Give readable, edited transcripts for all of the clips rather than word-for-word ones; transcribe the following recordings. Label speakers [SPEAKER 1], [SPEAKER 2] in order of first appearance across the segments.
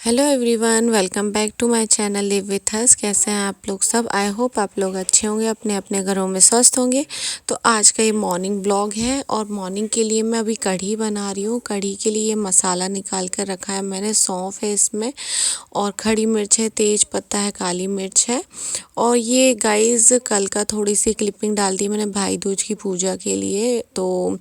[SPEAKER 1] Hello everyone, welcome back to my channel live with us. कैसे हैं आप लोग सब? आई होप आप लोग अच्छे होंगे, अपने अपने घरों में स्वस्थ होंगे। तो आज का ये मॉर्निंग ब्लॉग है और मॉर्निंग के लिए मैं अभी कढ़ी बना रही हूँ। कढ़ी के लिए मसाला निकाल कर रखा है मैंने। सौंफ है इसमें और खड़ी मिर्च है, तेज पत्ता है, काली मिर्च है। और ये गाइस कल का थोड़ी सी क्लिपिंग डाल दी मैंने भाई दूज की पूजा के लिए। तो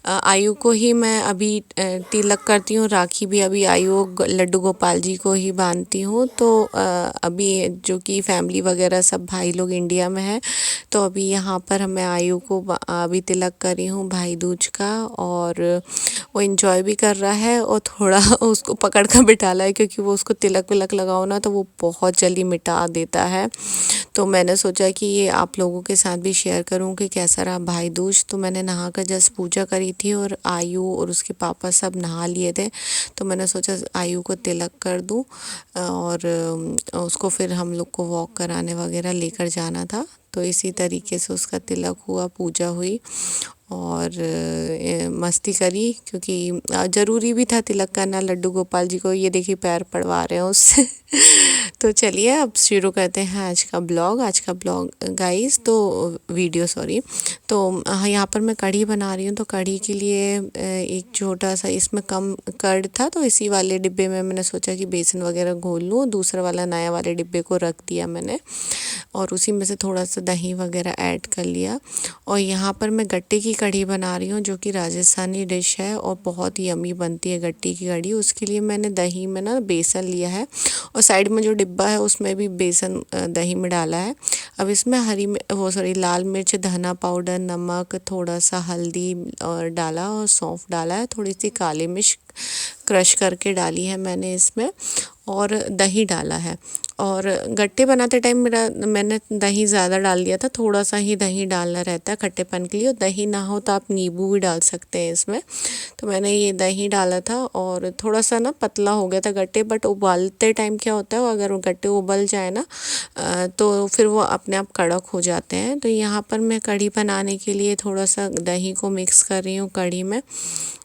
[SPEAKER 1] आयु को ही मैं अभी तिलक करती हूँ, राखी भी अभी आयु लड्डू गोपाल जी को ही बांधती हूँ। तो अभी जो कि फैमिली वगैरह सब भाई लोग इंडिया में है, तो अभी यहाँ पर मैं आयु को अभी तिलक करी हूँ भाई दूज का। और वो इंजॉय भी कर रहा है और थोड़ा उसको पकड़ कर बिठाला है, क्योंकि वो उसको तिलक विलक लगाओ ना तो वो बहुत जल्दी मिटा देता है। तो मैंने सोचा कि ये आप लोगों के साथ भी शेयर करूं कि कैसा रहा भाई दूज। तो मैंने नहा कर जस्ट पूजा करी थी और आयु और उसके पापा सब नहा लिए थे। तो मैंने सोचा आयु को तिलक कर दूं और उसको फिर हम लोग को वॉक कराने वगैरह लेकर जाना था। तो इसी तरीके से उसका तिलक हुआ, पूजा हुई और मस्ती करी, क्योंकि ज़रूरी भी था तिलक करना लड्डू गोपाल जी को। ये देखिए पैर पड़वा रहे हैं उससे। तो चलिए अब शुरू करते हैं आज का ब्लॉग गाइस। तो वीडियो सॉरी। तो यहाँ पर मैं कढ़ी बना रही हूँ। तो कढ़ी के लिए एक छोटा सा इसमें कम कर्ड था, तो इसी वाले डिब्बे में मैंने सोचा कि बेसन वगैरह घोल लूँ। दूसरा वाला नया वाले डिब्बे को रख दिया मैंने और उसी में से थोड़ा सा दही वगैरह ऐड कर लिया। और यहाँ पर मैं गट्टे की कढ़ी बना रही हूँ, जो कि राजस्थानी डिश है और बहुत ही यम्मी बनती है गट्टे की कढ़ी। उसके लिए मैंने दही में ना बेसन लिया है और साइड में जो डिब्बा है उसमें भी बेसन दही में डाला है। अब इसमें लाल मिर्च, धना पाउडर, नमक, थोड़ा सा हल्दी और डाला और सौंफ डाला है। थोड़ी सी काली मिर्च क्रश करके डाली है मैंने इसमें और दही डाला है। और गट्टे बनाते टाइम मैंने दही ज़्यादा डाल दिया था, थोड़ा सा ही दही डालना रहता है खट्टेपन के लिए। और दही ना हो तो आप नींबू भी डाल सकते हैं इसमें। तो मैंने ये दही डाला था और थोड़ा सा ना पतला हो गया था गट्टे। बट उबालते टाइम क्या होता है, अगर गट्टे उबल जाए ना तो फिर वो अपने आप कड़क हो जाते हैं। तो यहाँ पर मैं कढ़ी बनाने के लिए थोड़ा सा दही को मिक्स कर रही हूँ कढ़ी में,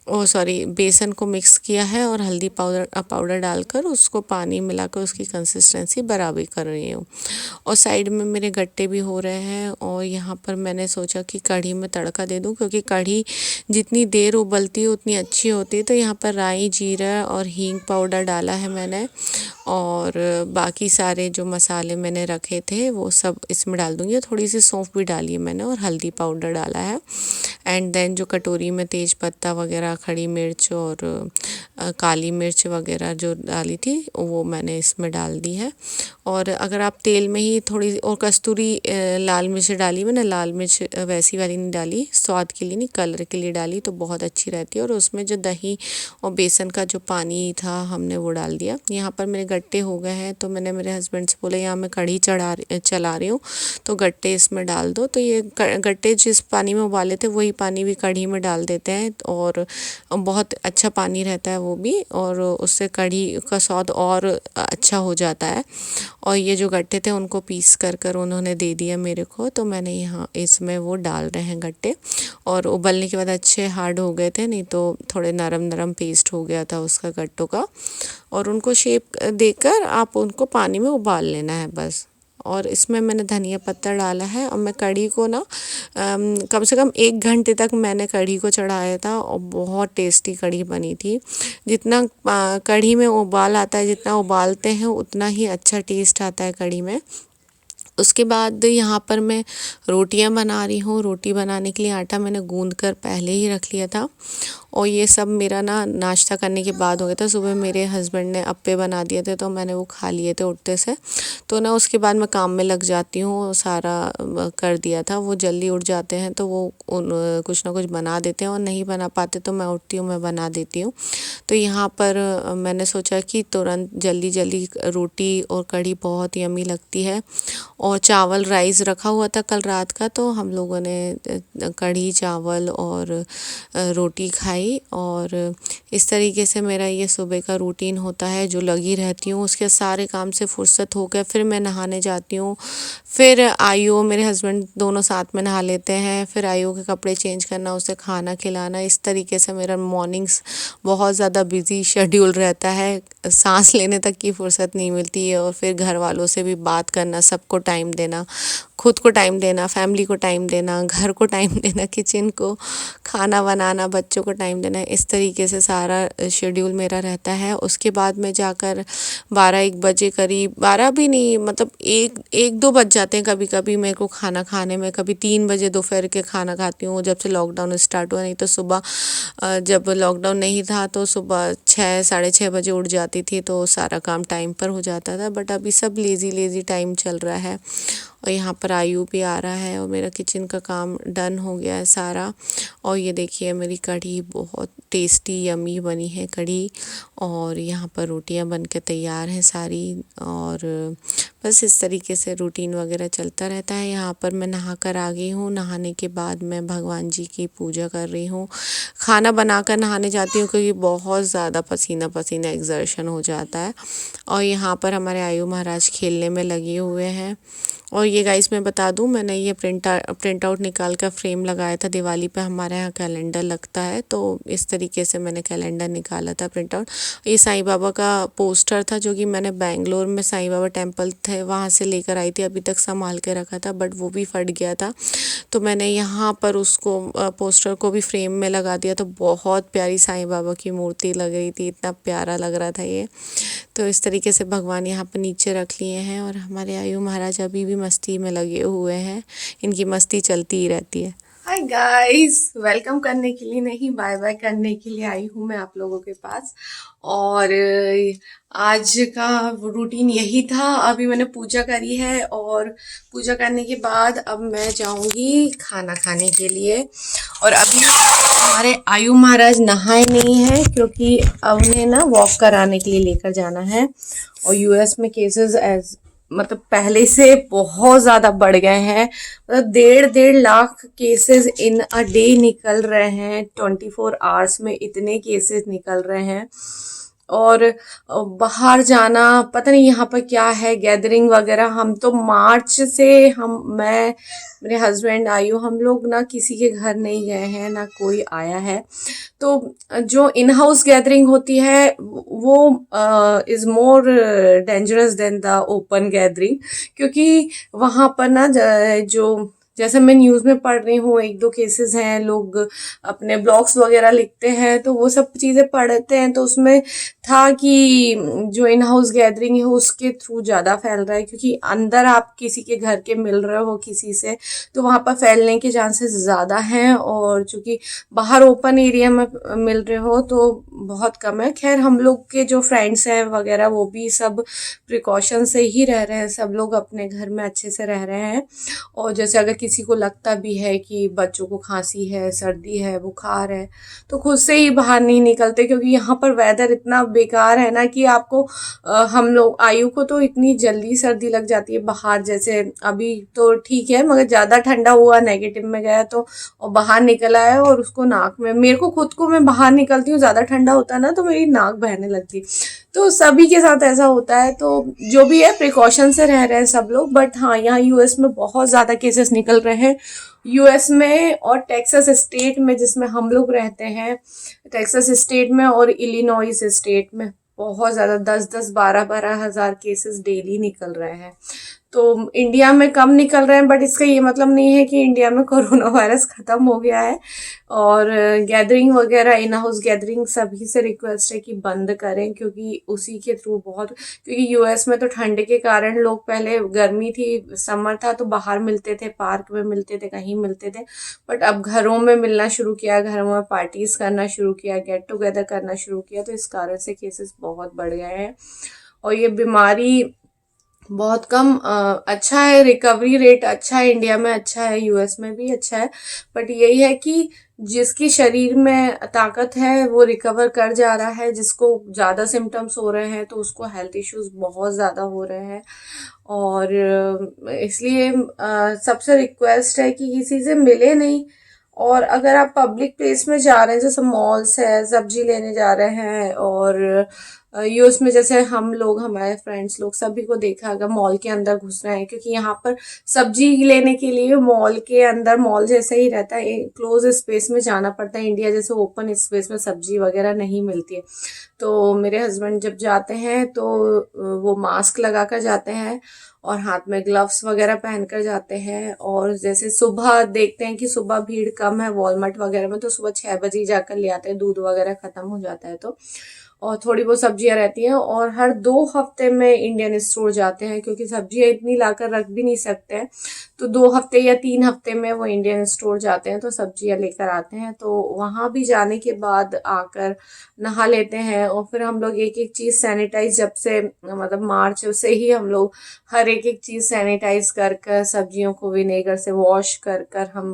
[SPEAKER 1] बेसन को मिक्स किया है और हल्दी पाउडर डालकर उसको पानी मिलाकर उसकी कंसिस्टेंसी बराबर कर रही हूँ। और साइड में मेरे गट्टे भी हो रहे हैं। और यहाँ पर मैंने सोचा कि कढ़ी में तड़का दे दूँ, क्योंकि कढ़ी जितनी देर उबलती है उतनी अच्छी होती है। तो यहाँ पर राई, जीरा और हींग पाउडर डाला है मैंने और बाकी सारे जो मसाले मैंने रखे थे वो सब इसमें डाल दूँगी। थोड़ी सी सौंफ भी डाली है मैंने और हल्दी पाउडर डाला है। एंड देन जो कटोरी में तेज पत्ता वगैरह, खड़ी मिर्च और काली मिर्च वगैरह जो डाली थी वो मैंने इसमें डाल दी है। और अगर आप तेल में ही थोड़ी और कस्तूरी लाल मिर्च डाली, मैंने लाल मिर्च वैसी वाली नहीं डाली, स्वाद के लिए नहीं कलर के लिए डाली, तो बहुत अच्छी रहती है। और उसमें जो दही और बेसन का जो पानी था हमने वो डाल दिया। यहाँ पर मेरे गट्टे हो गए हैं, तो मैंने मेरे हस्बैंड से बोला यहाँ मैं कढ़ी चला रही हूँ तो गट्टे इसमें डाल दो। तो ये गट्टे जिस पानी में उबाले थे वही पानी भी कढ़ी में डाल देते हैं और बहुत अच्छा पानी रहता है वो भी, और उससे कढ़ी का स्वाद और अच्छा हो जाता है। और ये जो गट्टे थे उनको पीस कर उन्होंने दे दिया मेरे को। तो मैंने यहाँ इसमें वो डाल रहे हैं गट्टे, और उबलने के बाद अच्छे हार्ड हो गए थे, नहीं तो थोड़े नरम नरम पेस्ट हो गया था उसका गट्टों का। और उनको शेप देकर आप उनको पानी में उबाल लेना है बस। और इसमें मैंने धनिया पत्ता डाला है। और मैं कढ़ी को ना कम से कम 1 घंटे तक मैंने कढ़ी को चढ़ाया था और बहुत टेस्टी कढ़ी बनी थी। जितना कढ़ी में उबाल आता है, जितना उबालते हैं उतना ही अच्छा टेस्ट आता है कढ़ी में। उसके बाद यहाँ पर मैं रोटियां बना रही हूँ। रोटी बनाने के लिए आटा मैंने गूंद कर पहले ही रख लिया था और ये सब मेरा ना नाश्ता करने के बाद हो गया था। सुबह मेरे हस्बैंड ने अप्पे बना दिए थे तो मैंने वो खा लिए थे उठते से। तो ना उसके बाद मैं काम में लग जाती हूँ, सारा कर दिया था। वो जल्दी उठ जाते हैं तो वो कुछ ना कुछ बना देते हैं, और नहीं बना पाते तो मैं उठती हूँ, मैं बना देती हूँ। तो यहाँ पर मैंने सोचा कि तुरंत जल्दी जल्दी रोटी और कढ़ी बहुत यम्मी लगती है। और चावल राइस रखा हुआ था कल रात का, तो हम लोगों ने कढ़ी चावल और रोटी खाई। और इस तरीके से मेरा ये सुबह का रूटीन होता है जो लगी रहती हूँ। उसके सारे काम से फुर्सत हो गया फिर मैं नहाने जाती हूँ। फिर आयु मेरे हस्बैंड दोनों साथ में नहा लेते हैं। फिर आयु के कपड़े चेंज करना, उसे खाना खिलाना, इस तरीके से मेरा मॉर्निंग्स बहुत ज़्यादा बिजी शेड्यूल रहता है। सांस लेने तक की फुर्सत नहीं मिलती है। और फिर घर वालों से भी बात करना, सबको टाइम देना, खुद को टाइम देना, फैमिली को टाइम देना, घर को टाइम देना, किचन को खाना बनाना, बच्चों को टाइम देना, इस तरीके से सारा शेड्यूल मेरा रहता है। उसके बाद में जाकर 12-1 बजे करीब, 12 भी नहीं, मतलब 1-2 बज जाते हैं कभी कभी मेरे को खाना खाने में। कभी 3 बजे दोपहर के खाना खाती हूँ जब से लॉकडाउन स्टार्ट हुआ। नहीं तो सुबह जब लॉकडाउन नहीं था तो सुबह 6-6:30 बजे उठ जाती थी तो सारा काम टाइम पर हो जाता था। बट अभी सब लेज़ी लेज़ी टाइम चल रहा है। और यहाँ पर आयु भी आ रहा है और मेरा किचन का काम डन हो गया है सारा। और ये देखिए मेरी कढ़ी बहुत टेस्टी यमी बनी है कढ़ी। और यहाँ पर रोटियाँ बन के तैयार हैं सारी। और बस इस तरीके से रूटीन वगैरह चलता रहता है। यहाँ पर मैं नहा कर आ गई हूँ। नहाने के बाद मैं भगवान जी की पूजा कर रही हूँ। खाना बनाकर नहाने जाती हूँ क्योंकि बहुत ज़्यादा पसीना पसीना एक्सर्शन हो जाता है। और यहाँ पर हमारे आयु महाराज खेलने में लगे हुए हैं। और ये गाइस मैं बता दूं, मैंने ये प्रिंट आउट निकाल कर फ्रेम लगाया था। दिवाली पे हमारे यहाँ कैलेंडर लगता है तो इस तरीके से मैंने कैलेंडर निकाला था प्रिंट आउट। ये साईं बाबा का पोस्टर था जो कि मैंने बेंगलोर में साईं बाबा टेम्पल थे वहाँ से लेकर आई थी। अभी तक संभाल के रखा था बट वो भी फट गया था तो मैंने यहाँ पर उसको पोस्टर को भी फ्रेम में लगा दिया। तो बहुत प्यारी साईं बाबा की मूर्ति लग रही थी, इतना प्यारा लग रहा था ये। तो इस तरीके से भगवान यहाँ पर नीचे रख लिए हैं। और हमारे आयु महाराज अभी भी मस्ती में लगे हुए हैं। इनकी मस्ती चलती ही रहती है। हाय गाइस, वेलकम करने के लिए नहीं, बाय बाय करने के लिए आई हूँ मैं आप लोगों के पास। और आज का रूटीन यही था। अभी मैंने पूजा करी है और पूजा करने के बाद अब मैं जाऊंगी खाना खाने के लिए। और अभी हमारे आयु महाराज नहाए नहीं हैं क्योंकि अब उन्हें ना वॉक कराने के लिए लेकर जाना है। और यूएस में केसेस मतलब पहले से बहुत ज़्यादा बढ़ गए हैं। मतलब 1.5 lakh cases in a day निकल रहे हैं। 24 आवर्स में इतने केसेस निकल रहे हैं। और बाहर जाना पता नहीं यहाँ पर क्या है, गैदरिंग वगैरह। हम तो मार्च से मैं मेरे हस्बैंड आयु हम लोग ना किसी के घर नहीं गए हैं, ना कोई आया है। तो जो इन हाउस गैदरिंग होती है वो is more dangerous than the open gathering. क्योंकि वहाँ पर ना जो जैसे मैं न्यूज़ में पढ़ रही हूँ 1-2 केसेस हैं, लोग अपने ब्लॉग्स वगैरह लिखते हैं तो वो सब चीज़ें पढ़ते हैं। तो उसमें था कि जो इन हाउस गैदरिंग है उसके थ्रू ज़्यादा फैल रहा है। क्योंकि अंदर आप किसी के घर के मिल रहे हो किसी से तो वहाँ पर फैलने के चांसेस ज़्यादा हैं। और चूँकि बाहर ओपन एरिया में मिल रहे हो तो बहुत कम है। खैर हम लोग के जो फ्रेंड्स हैं वगैरह वो भी सब प्रिकॉशन से ही रह रहे हैं, सब लोग अपने घर में अच्छे से रह रहे हैं। और जैसे अगर किसी को लगता भी है कि बच्चों को खांसी है, सर्दी है, बुखार है तो खुद से ही बाहर नहीं निकलते। क्योंकि यहाँ पर वेदर इतना बेकार है ना कि आपको हम लोग आयु को तो इतनी जल्दी सर्दी लग जाती है बाहर। जैसे अभी तो ठीक है मगर ज़्यादा ठंडा हुआ, नेगेटिव में गया तो और बाहर निकला है और उसको नाक में, मेरे को खुद को मैं बाहर निकलती हूँ ज़्यादा ठंडा होता है ना तो मेरी नाक बहने लगती है। तो सभी के साथ ऐसा होता है। तो जो भी है प्रिकॉशन से रह रहे हैं सब लोग। बट हाँ यहाँ यूएस में बहुत ज़्यादा केसेस निकल रहे हैं। यूएस में और टेक्सास स्टेट में जिसमें हम लोग रहते हैं, टेक्सास स्टेट में और इलिनॉइस स्टेट में बहुत ज़्यादा 10-10, 12-12 हज़ार केसेस डेली निकल रहे हैं। तो इंडिया में कम निकल रहे हैं बट इसका ये मतलब नहीं है कि इंडिया में कोरोना वायरस ख़त्म हो गया है। और गैदरिंग वगैरह, इन हाउस गैदरिंग सभी से रिक्वेस्ट है कि बंद करें। क्योंकि उसी के थ्रू बहुत, क्योंकि यूएस में तो ठंड के कारण लोग, पहले गर्मी थी, समर था तो बाहर मिलते थे, पार्क में मिलते थे, कहीं मिलते थे। बट अब घरों में मिलना शुरू किया, घरों में पार्टीज करना शुरू किया, गेट टुगेदर करना शुरू किया। तो इस कारण से केसेस बहुत बढ़ गए हैं और ये बीमारी बहुत कम अच्छा है, रिकवरी रेट अच्छा है, इंडिया में अच्छा है, यूएस में भी अच्छा है। बट यही है कि जिसकी शरीर में ताकत है वो रिकवर कर जा रहा है, जिसको ज़्यादा सिम्टम्स हो रहे हैं तो उसको हेल्थ इश्यूज बहुत ज़्यादा हो रहे हैं। और इसलिए सबसे रिक्वेस्ट है कि किसी से मिले नहीं और अगर आप पब्लिक प्लेस में जा रहे हैं, जैसे मॉल्स है, सब्जी लेने जा रहे हैं, और ये उसमें जैसे हम लोग, हमारे फ्रेंड्स लोग सभी को देखा, अगर मॉल के अंदर घुस रहे हैं, क्योंकि यहाँ पर सब्जी लेने के लिए मॉल के अंदर, मॉल जैसा ही रहता है, क्लोज स्पेस में जाना पड़ता है। इंडिया जैसे ओपन स्पेस में सब्जी वगैरह नहीं मिलती है। तो मेरे हस्बैंड जब जाते हैं तो वो मास्क लगा कर जाते हैं और हाथ में ग्लव्स वगैरह पहन कर जाते हैं। और जैसे सुबह देखते हैं कि सुबह भीड़ कम है वॉलमार्ट वगैरह में, तो सुबह 6 बजे ही जाकर ले आते हैं, दूध वगैरह खत्म हो जाता है तो। और थोड़ी बहुत सब्जियां रहती हैं, और हर 2 हफ्ते में इंडियन स्टोर जाते हैं, क्योंकि सब्जियां इतनी लाकर रख भी नहीं सकते हैं। तो 2 हफ्ते या 3 हफ्ते में वो इंडियन स्टोर जाते हैं, तो सब्जियां लेकर आते हैं। तो वहां भी जाने के बाद आकर नहा लेते हैं, और फिर हम लोग एक एक चीज सैनिटाइज, जब से मतलब मार्च से ही हम लोग हर एक एक चीज सैनिटाइज कर कर, सब्जियों को विनेगर से वॉश कर कर हम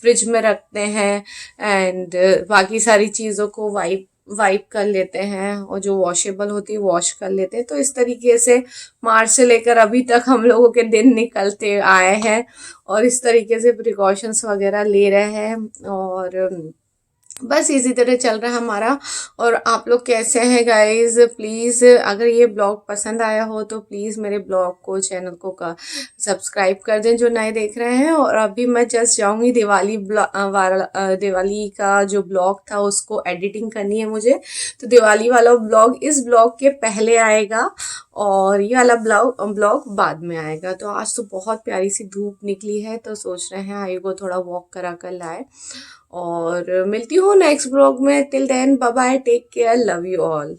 [SPEAKER 1] फ्रिज में रखते हैं। एंड बाकी सारी चीजों को वाइप वाइप कर लेते हैं, और जो वॉशेबल होती है वॉश कर लेते हैं। तो इस तरीके से मार्च से लेकर अभी तक हम लोगों के दिन निकलते आए हैं, और इस तरीके से प्रिकॉशंस वगैरह ले रहे हैं, और बस इसी तरह चल रहा है हमारा। और आप लोग कैसे हैं गाइस? प्लीज़ अगर ये ब्लॉग पसंद आया हो तो प्लीज़ मेरे ब्लॉग को, चैनल को का सब्सक्राइब कर दें जो नए देख रहे हैं। और अभी मैं जस्ट जाऊंगी दिवाली का जो ब्लॉग था उसको एडिटिंग करनी है मुझे, तो दिवाली वाला ब्लॉग इस ब्लॉग के पहले आएगा, और ये वाला ब्लॉग बाद में आएगा। तो आज तो बहुत प्यारी सी धूप निकली है, तो सोच रहे हैं आयु को थोड़ा वॉक करा कर लाए। और मिलती हूँ नेक्स्ट ब्लॉग में। Till then bye bye, take care, love you all.